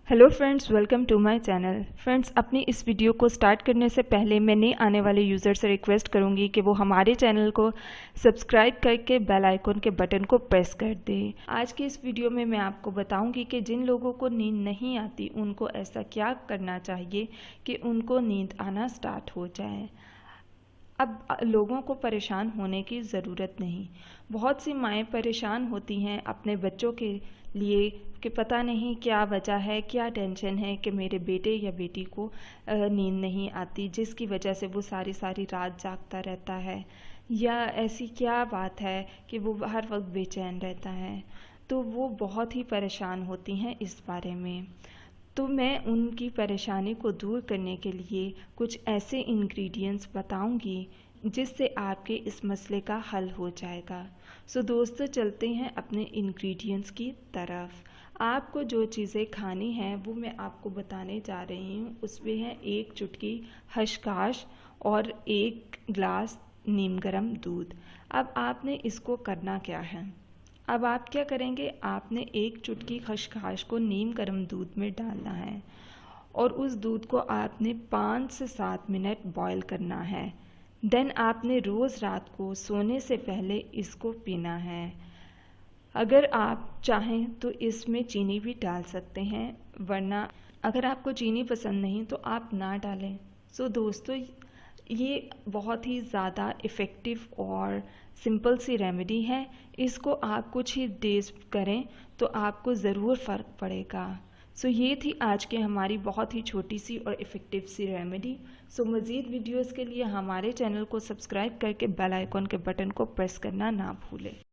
Hello friends, welcome to my channel. Friends, अपनी इस video को स्टार्ट करने से पहले मैं नए आने वाले यूज़र से रिक्वेस्ट करूंगी कि वो हमारे चैनल को सब्सक्राइब करके बेल आइकन के बटन को प्रेस कर दें। आज की इस वीडियो में मैं आपको बताऊंगी कि जिन लोगों को नींद नहीं आती उनको ऐसा क्या करना चाहिए कि उनको नींद आना स्टार्ट हो जाए। अब लोगों को परेशान होने की ज़रूरत नहीं। बहुत सी माएँ परेशान होती हैं अपने बच्चों के लिए कि पता नहीं क्या वजह है, क्या टेंशन है कि मेरे बेटे या बेटी को नींद नहीं आती, जिसकी वजह से वो सारी सारी रात जागता रहता है, या ऐसी क्या बात है कि वो हर वक्त बेचैन रहता है। तो वो बहुत ही परेशान होती हैं इस बारे में। तो मैं उनकी परेशानी को दूर करने के लिए कुछ ऐसे इंग्रेडिएंट्स बताऊंगी जिससे आपके इस मसले का हल हो जाएगा। सो दोस्तों, चलते हैं अपने इंग्रेडिएंट्स की तरफ। आपको जो चीज़ें खानी हैं वो मैं आपको बताने जा रही हूँ। उसमें है 1 चुटकी खसखस और 1 गिलास नीम गर्म दूध। अब आपने इसको करना क्या है। अब आप क्या करेंगे, आपने 1 चुटकी खसखस को नीम गर्म दूध में डालना है और उस दूध को आपने 5 से 7 मिनट बॉईल करना है। देन आपने रोज़ रात को सोने से पहले इसको पीना है। अगर आप चाहें तो इसमें चीनी भी डाल सकते हैं, वरना अगर आपको चीनी पसंद नहीं तो आप ना डालें। सो दोस्तों, ये बहुत ही ज़्यादा इफ़ेक्टिव और सिंपल सी रेमेडी है। इसको आप कुछ ही डेज करें तो आपको ज़रूर फ़र्क पड़ेगा। सो ये थी आज की हमारी बहुत ही छोटी सी और इफ़ेक्टिव सी रेमेडी। सो मज़ीद वीडियोज़ के लिए हमारे चैनल को सब्सक्राइब करके बेल आइकन के बटन को प्रेस करना ना भूलें।